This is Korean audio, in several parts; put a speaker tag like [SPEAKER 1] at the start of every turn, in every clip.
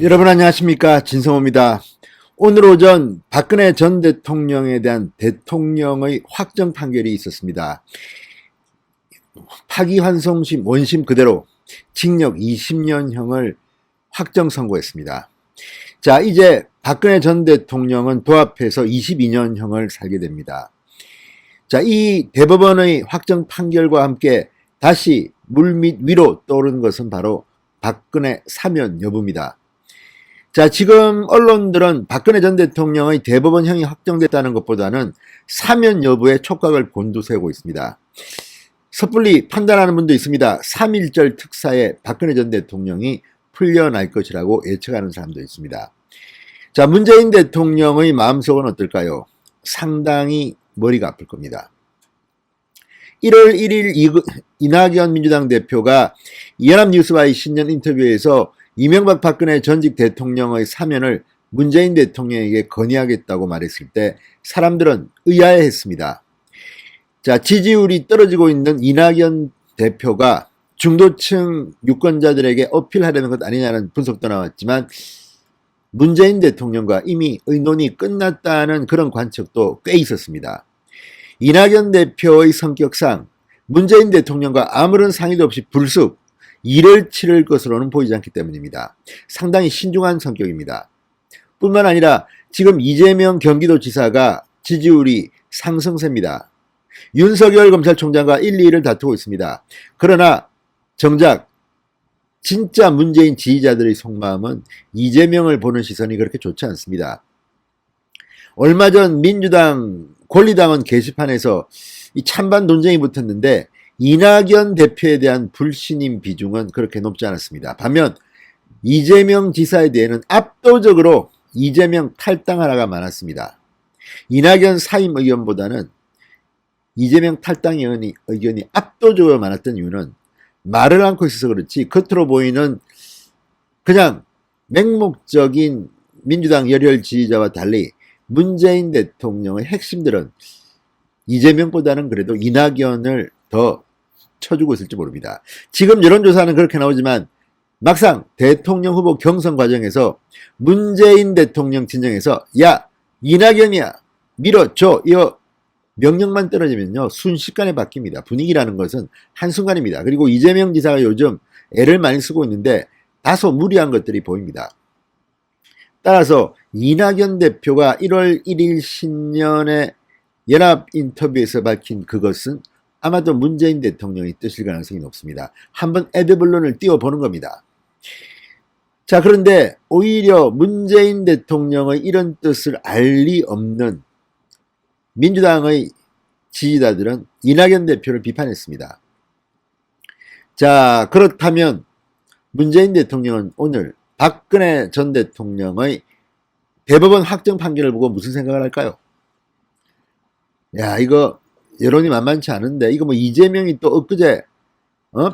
[SPEAKER 1] 여러분 안녕하십니까, 진성호입니다. 오늘 오전 박근혜 전 대통령에 대한 대통령의 확정 판결이 있었습니다. 파기환송심 원심 그대로 징역 20년형을 확정 선고했습니다. 자, 이제 박근혜 전 대통령은 도합해서 22년형을 살게 됩니다. 자, 이 대법원의 확정 판결과 함께 다시 물밑 위로 떠오르는 것은 바로 박근혜 사면 여부입니다. 자, 지금 언론들은 박근혜 전 대통령의 대법원형이 확정됐다는 것보다는 사면 여부에 촉각을 곤두세우고 있습니다. 섣불리 판단하는 분도 있습니다. 3.1절 특사에 박근혜 전 대통령이 풀려날 것이라고 예측하는 사람도 있습니다. 자, 문재인 대통령의 마음속은 어떨까요? 상당히 머리가 아플 겁니다. 1월 1일 이낙연 민주당 대표가 연합뉴스와의 신년 인터뷰에서 이명박 박근혜 전직 대통령의 사면을 문재인 대통령에게 건의하겠다고 말했을 때 사람들은 의아해했습니다. 자, 지지율이 떨어지고 있는 이낙연 대표가 중도층 유권자들에게 어필하려는 것 아니냐는 분석도 나왔지만 문재인 대통령과 이미 의논이 끝났다는 그런 관측도 꽤 있었습니다. 이낙연 대표의 성격상 문재인 대통령과 아무런 상의도 없이 불쑥 일을 치를 것으로는 보이지 않기 때문입니다. 상당히 신중한 성격입니다. 뿐만 아니라 지금 이재명 경기도지사가 지지율이 상승세입니다. 윤석열 검찰총장과 1, 2위를 다투고 있습니다. 그러나 정작 진짜 문재인 지지자들의 속마음은 이재명을 보는 시선이 그렇게 좋지 않습니다. 얼마 전 민주당 권리당원 게시판에서 이 찬반 논쟁이 붙었는데 이낙연 대표에 대한 불신임 비중은 그렇게 높지 않았습니다. 반면 이재명 지사에 대해는 압도적으로 이재명 탈당하라가 많았습니다. 이낙연 사임 의견보다는 이재명 탈당 의견이 압도적으로 많았던 이유는 말을 않고 있어서 그렇지 겉으로 보이는 그냥 맹목적인 민주당 열혈 지지자와 달리 문재인 대통령의 핵심들은 이재명보다는 그래도 이낙연을 더 쳐주고 있을지 모릅니다. 지금 여론조사는 그렇게 나오지만 막상 대통령 후보 경선 과정에서 문재인 대통령 진영에서 야 이낙연이야 밀어줘 이거 명령만 떨어지면요 순식간에 바뀝니다. 분위기라는 것은 한순간입니다. 그리고 이재명 지사가 요즘 애를 많이 쓰고 있는데 다소 무리한 것들이 보입니다. 따라서 이낙연 대표가 1월 1일 신년에 연합 인터뷰에서 밝힌 그것은 아마도 문재인 대통령의 뜻일 가능성이 높습니다. 한번 에드블론을 띄워보는 겁니다. 자, 그런데 오히려 문재인 대통령의 이런 뜻을 알 리 없는 민주당의 지지자들은 이낙연 대표를 비판했습니다. 자, 그렇다면 문재인 대통령은 오늘 박근혜 전 대통령의 대법원 확정 판결을 보고 무슨 생각을 할까요? 야, 이거 여론이 만만치 않은데 이거 뭐 이재명이 또 엊그제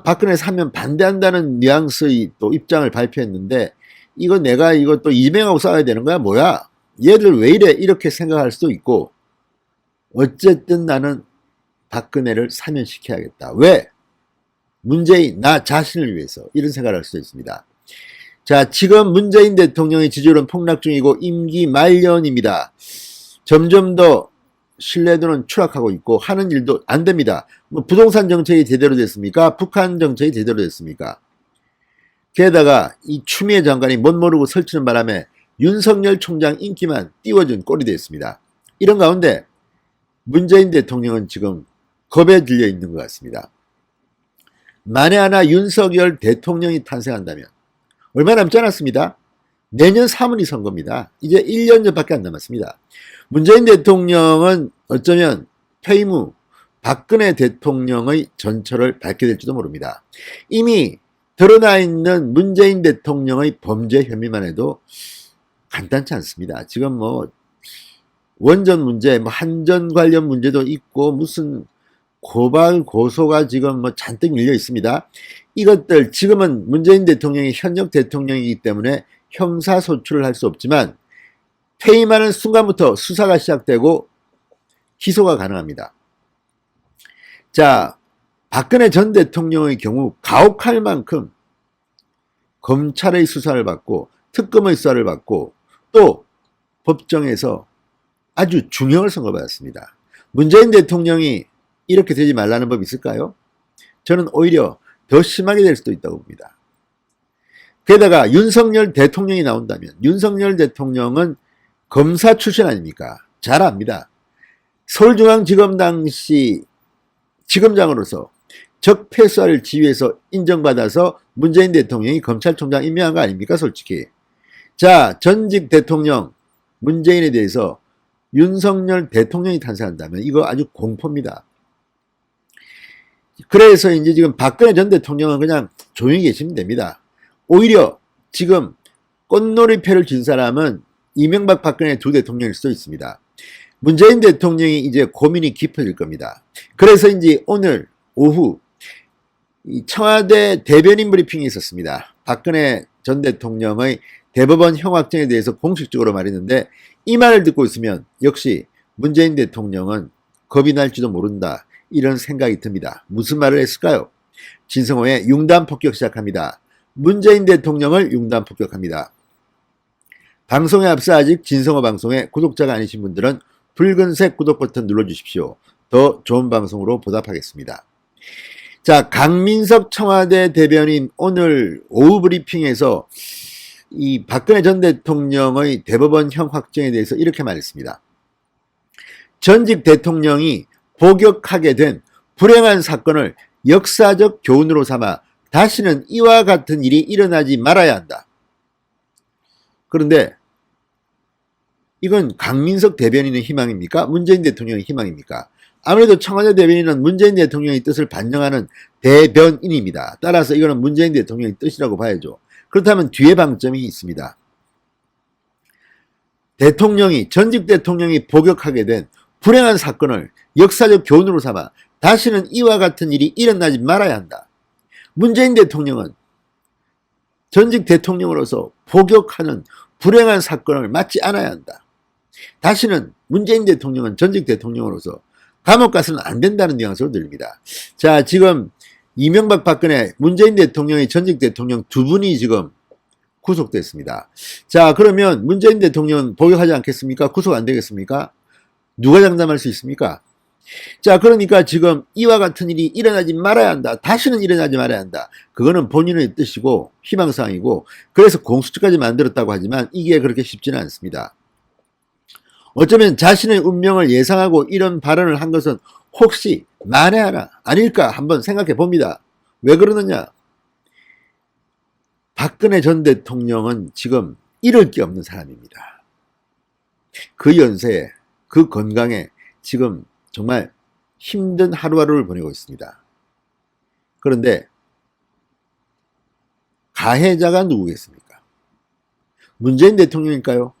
[SPEAKER 1] 박근혜 사면 반대한다는 뉘앙스의 또 입장을 발표했는데 이거 내가 이거 또 이재명하고 싸워야 되는 거야? 뭐야? 얘들 왜 이래? 이렇게 생각할 수도 있고 어쨌든 나는 박근혜를 사면시켜야겠다. 왜? 문재인 나 자신을 위해서 이런 생각을 할 수도 있습니다. 자, 지금 문재인 대통령의 지지율은 폭락 중이고 임기 말년입니다. 점점 더 신뢰도는 추락하고 있고 하는 일도 안 됩니다. 뭐 부동산 정책이 제대로 됐습니까? 북한 정책이 제대로 됐습니까? 게다가 이 추미애 장관이 못 모르고 설치는 바람에 윤석열 총장 인기만 띄워준 꼴이 됐습니다. 이런 가운데 문재인 대통령은 지금 겁에 들려 있는 것 같습니다. 만에 하나 윤석열 대통령이 탄생한다면 얼마 남지 않았습니다. 내년 3월이 선거입니다. 이제 1년 전밖에 안 남았습니다. 문재인 대통령은 어쩌면 퇴임 후 박근혜 대통령의 전철을 밟게 될지도 모릅니다. 이미 드러나 있는 문재인 대통령의 범죄 혐의만 해도 간단치 않습니다. 지금 뭐 원전 문제, 뭐 한전 관련 문제도 있고 무슨 고발 고소가 지금 뭐 잔뜩 밀려 있습니다. 이것들 지금은 문재인 대통령이 현역 대통령이기 때문에 형사소출을 할 수 없지만 퇴임하는 순간부터 수사가 시작되고 기소가 가능합니다. 자, 박근혜 전 대통령의 경우 가혹할 만큼 검찰의 수사를 받고 특검의 수사를 받고 또 법정에서 아주 중형을 선고받았습니다. 문재인 대통령이 이렇게 되지 말라는 법이 있을까요? 저는 오히려 더 심하게 될 수도 있다고 봅니다. 게다가 윤석열 대통령이 나온다면 윤석열 대통령은 검사 출신 아닙니까? 잘 압니다. 서울중앙지검 당시 지검장으로서 적폐수사를 지휘해서 인정받아서 문재인 대통령이 검찰총장 임명한 거 아닙니까? 솔직히. 자, 전직 대통령 문재인에 대해서 윤석열 대통령이 탄생한다면 이거 아주 공포입니다. 그래서 이제 지금 박근혜 전 대통령은 그냥 조용히 계시면 됩니다. 오히려 지금 꽃놀이패를 진 사람은 이명박 박근혜 두 대통령일 수도 있습니다. 문재인 대통령이 이제 고민이 깊어질 겁니다. 그래서 이제 오늘 오후 청와대 대변인 브리핑이 있었습니다. 박근혜 전 대통령의 대법원 형 확정에 대해서 공식적으로 말했는데 이 말을 듣고 있으면 역시 문재인 대통령은 겁이 날지도 모른다 이런 생각이 듭니다. 무슨 말을 했을까요? 진성호의 융단 폭격 시작합니다. 문재인 대통령을 융단 폭격합니다. 방송에 앞서 아직 진성호 방송에 구독자가 아니신 분들은 붉은색 구독 버튼 눌러주십시오. 더 좋은 방송으로 보답하겠습니다. 자, 강민석 청와대 대변인 오늘 오후 브리핑에서 이 박근혜 전 대통령의 대법원형 확정에 대해서 이렇게 말했습니다. 전직 대통령이 복역하게 된 불행한 사건을 역사적 교훈으로 삼아 다시는 이와 같은 일이 일어나지 말아야 한다. 그런데 이건 강민석 대변인의 희망입니까? 문재인 대통령의 희망입니까? 아무래도 청와대 대변인은 문재인 대통령의 뜻을 반영하는 대변인입니다. 따라서 이거는 문재인 대통령의 뜻이라고 봐야죠. 그렇다면 뒤에 방점이 있습니다. 전직 대통령이 복역하게 된 불행한 사건을 역사적 교훈으로 삼아 다시는 이와 같은 일이 일어나지 말아야 한다. 문재인 대통령은 전직 대통령으로서 복역하는 불행한 사건을 맞지 않아야 한다. 다시는 문재인 대통령은 전직 대통령으로서 감옥 가서는 안 된다는 뉘앙스로 들립니다. 자, 지금 이명박 박근혜 문재인 대통령의 전직 대통령 두 분이 지금 구속됐습니다. 자, 그러면 문재인 대통령은 복역하지 않겠습니까? 구속 안 되겠습니까? 누가 장담할 수 있습니까? 자, 그러니까 지금 이와 같은 일이 일어나지 말아야 한다. 다시는 일어나지 말아야 한다. 그거는 본인의 뜻이고 희망사항이고 그래서 공수처까지 만들었다고 하지만 이게 그렇게 쉽지는 않습니다. 어쩌면 자신의 운명을 예상하고 이런 발언을 한 것은 혹시 만에 하나 아닐까 한번 생각해 봅니다. 왜 그러느냐? 박근혜 전 대통령은 지금 잃을 게 없는 사람입니다. 그 연세에 그 건강에 지금 정말 힘든 하루하루를 보내고 있습니다. 그런데 가해자가 누구겠습니까? 문재인 대통령일까요?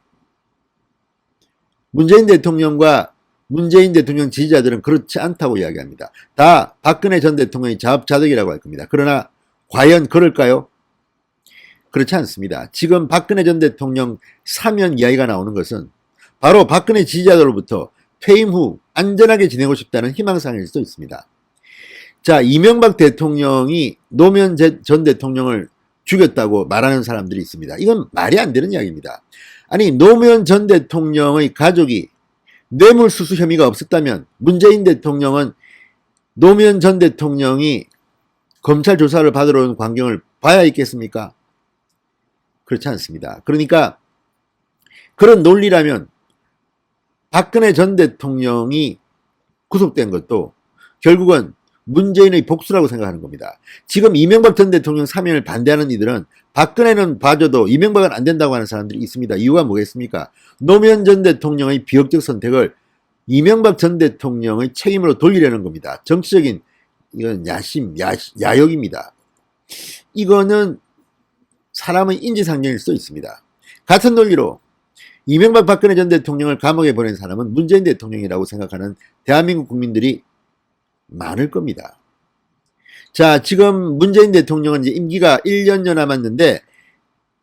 [SPEAKER 1] 문재인 대통령과 문재인 대통령 지지자들은 그렇지 않다고 이야기합니다. 다 박근혜 전 대통령이 자업자득이라고 할 겁니다. 그러나 과연 그럴까요? 그렇지 않습니다. 지금 박근혜 전 대통령 사면 이야기가 나오는 것은 바로 박근혜 지지자들로부터 퇴임 후 안전하게 지내고 싶다는 희망사항일 수도 있습니다. 자, 이명박 대통령이 노무현 전 대통령을 죽였다고 말하는 사람들이 있습니다. 이건 말이 안 되는 이야기입니다. 아니, 노무현 전 대통령의 가족이 뇌물수수 혐의가 없었다면 문재인 대통령은 노무현 전 대통령이 검찰 조사를 받으러 온 광경을 봐야 있겠습니까? 그렇지 않습니다. 그러니까 그런 논리라면 박근혜 전 대통령이 구속된 것도 결국은 문재인의 복수라고 생각하는 겁니다. 지금 이명박 전 대통령 사면을 반대하는 이들은 박근혜는 봐줘도 이명박은 안 된다고 하는 사람들이 있습니다. 이유가 뭐겠습니까? 노무현 전 대통령의 비협적 선택을 이명박 전 대통령의 책임으로 돌리려는 겁니다. 정치적인 이건 야욕입니다. 이거는 사람의 인지상정일 수도 있습니다. 같은 논리로 이명박 박근혜 전 대통령을 감옥에 보낸 사람은 문재인 대통령이라고 생각하는 대한민국 국민들이 많을 겁니다. 자, 지금 문재인 대통령은 이제 임기가 1년여 남았는데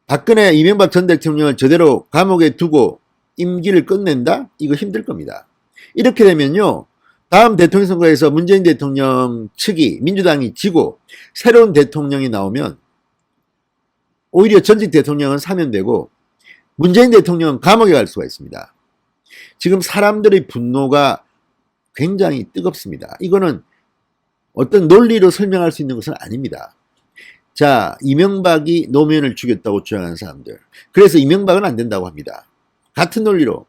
[SPEAKER 1] 박근혜 이명박 전 대통령을 저대로 감옥에 두고 임기를 끝낸다? 이거 힘들 겁니다. 이렇게 되면요, 다음 대통령 선거에서 문재인 대통령 측이 민주당이 지고 새로운 대통령이 나오면 오히려 전직 대통령은 사면되고 문재인 대통령은 감옥에 갈 수가 있습니다. 지금 사람들의 분노가 굉장히 뜨겁습니다. 이거는 어떤 논리로 설명할 수 있는 것은 아닙니다. 자, 이명박이 노무현을 죽였다고 주장하는 사람들. 그래서 이명박은 안 된다고 합니다. 같은 논리로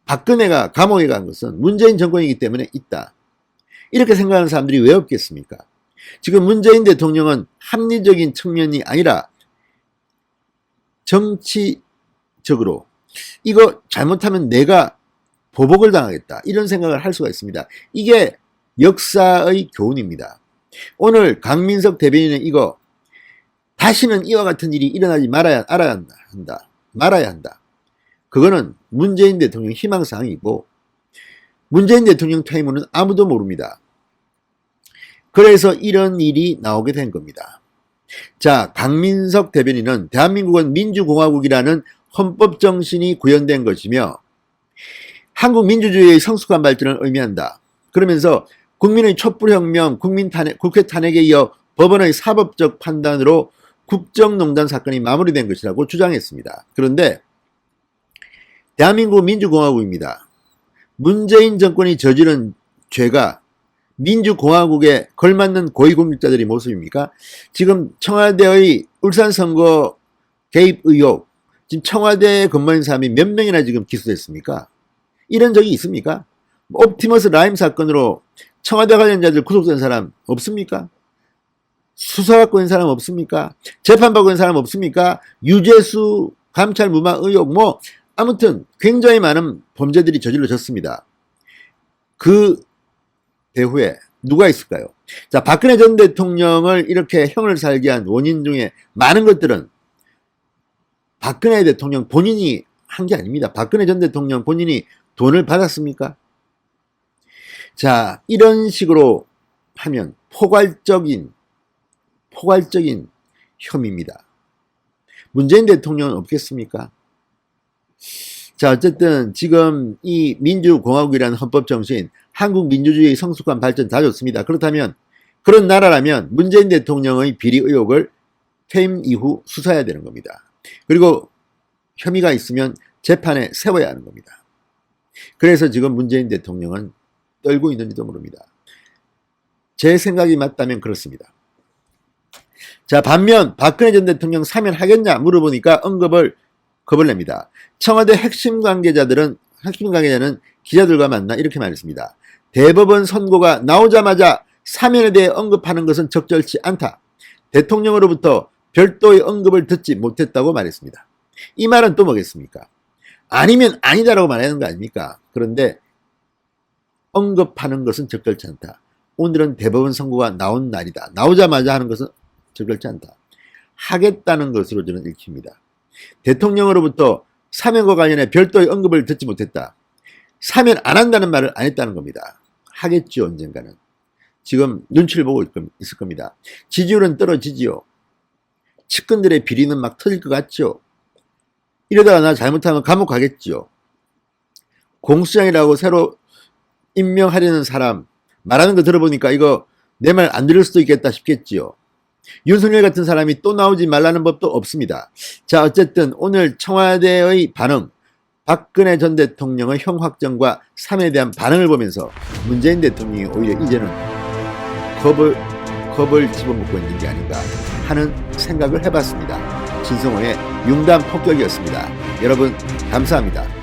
[SPEAKER 1] 박근혜가 감옥에 간 것은 문재인 정권이기 때문에 있다. 이렇게 생각하는 사람들이 왜 없겠습니까? 지금 문재인 대통령은 합리적인 측면이 아니라 정치적으로 이거 잘못하면 내가 보복을 당하겠다. 이런 생각을 할 수가 있습니다. 이게 역사의 교훈입니다. 오늘 강민석 대변인은 이거 다시는 이와 같은 일이 일어나지 말아야 한다. 그거는 문재인 대통령 희망사항이고 문재인 대통령 퇴임 후는 아무도 모릅니다. 그래서 이런 일이 나오게 된 겁니다. 자, 강민석 대변인은 대한민국은 민주공화국이라는 헌법 정신이 구현된 것이며 한국 민주주의의 성숙한 발전을 의미한다. 그러면서 국민의 촛불혁명, 국회 탄핵에 이어 법원의 사법적 판단으로 국정농단 사건이 마무리된 것이라고 주장했습니다. 그런데 대한민국 민주공화국입니다. 문재인 정권이 저지른 죄가 민주공화국에 걸맞는 고위공직자들의 모습입니까? 지금 청와대의 울산선거 개입 의혹, 지금 청와대에 근무한 사람이 몇 명이나 지금 기소됐습니까? 이런 적이 있습니까? 옵티머스 라임 사건으로 청와대 관련자들 구속된 사람 없습니까? 수사받고 있는 사람 없습니까? 재판받고 있는 사람 없습니까? 유재수 감찰 무마 의혹 아무튼 굉장히 많은 범죄들이 저질러졌습니다. 그 배후에 누가 있을까요? 자, 박근혜 전 대통령을 이렇게 형을 살게 한 원인 중에 많은 것들은 박근혜 대통령 본인이 한 게 아닙니다. 박근혜 전 대통령 본인이 돈을 받았습니까? 자, 이런 식으로 하면 포괄적인 혐의입니다. 문재인 대통령은 없겠습니까? 자, 어쨌든 지금 이 민주공화국이라는 헌법 정신, 한국 민주주의의 성숙한 발전 다 좋습니다. 그렇다면 그런 나라라면 문재인 대통령의 비리 의혹을 퇴임 이후 수사해야 되는 겁니다. 그리고 혐의가 있으면 재판에 세워야 하는 겁니다. 그래서 지금 문재인 대통령은 떨고 있는지도 모릅니다. 제 생각이 맞다면 그렇습니다. 자, 반면 박근혜 전 대통령 사면하겠냐 물어보니까 언급을 겁을 냅니다. 청와대 핵심 관계자는 기자들과 만나 이렇게 말했습니다. 대법원 선고가 나오자마자 사면에 대해 언급하는 것은 적절치 않다. 대통령으로부터 별도의 언급을 듣지 못했다고 말했습니다. 이 말은 또 뭐겠습니까? 아니면 아니다라고 말하는 거 아닙니까? 그런데 언급하는 것은 적절치 않다. 오늘은 대법원 선고가 나온 날이다. 나오자마자 하는 것은 적절치 않다. 하겠다는 것으로 저는 읽힙니다. 대통령으로부터 사면과 관련해 별도의 언급을 듣지 못했다. 사면 안 한다는 말을 안 했다는 겁니다. 하겠죠, 언젠가는. 지금 눈치를 보고 있을 겁니다. 지지율은 떨어지지요. 측근들의 비리는 막 터질 것 같죠. 이러다가 나 잘못하면 감옥 가겠지요. 공수장이라고 새로 임명하려는 사람 말하는 거 들어보니까 이거 내 말 안 들을 수도 있겠다 싶겠지요. 윤석열 같은 사람이 또 나오지 말라는 법도 없습니다. 자, 어쨌든 오늘 청와대의 반응, 박근혜 전 대통령의 형 확정과 3에 대한 반응을 보면서 문재인 대통령이 오히려 이제는 겁을 집어먹고 있는 게 아닌가 하는 생각을 해봤습니다. 진성호의 융단 폭격이었습니다. 여러분 감사합니다.